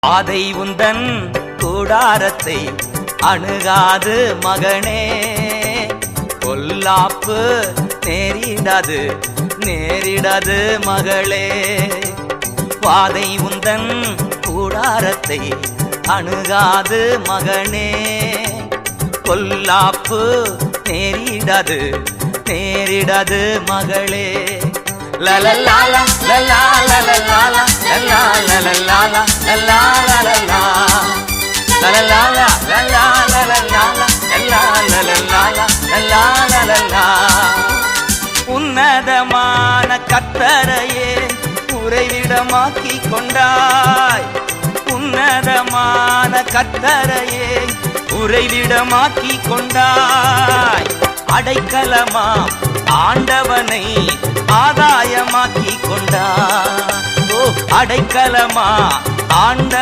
பாதை உந்தன் கூடாரத்தை அணுகாது மகனே, பொல்லாப்பு நேரிடாது நேரிடாது மகளே. பாதை உந்தன் கூடாரத்தை அணுகாது மகனே, பொல்லாப்பு நேரிடாது நேரிடாது மகளே. லலலாலா லலா லலலாலா லலா லலலாலா லலா லலலா லலலாலா லலா லலலாலா லலா லலலாலா லலா லலலா. உன்னதமான கர்த்தரையே உறைவிடமாக்கி கொண்டாய், உன்னதமான கர்த்தரையே உறைவிடமாக்கி கொண்டாய். அடைக்கலமா ஆண்டவனை ஆதாயமாக்கி கொண்டாய். ஓ அடைக்கலமா ஆண்டவன்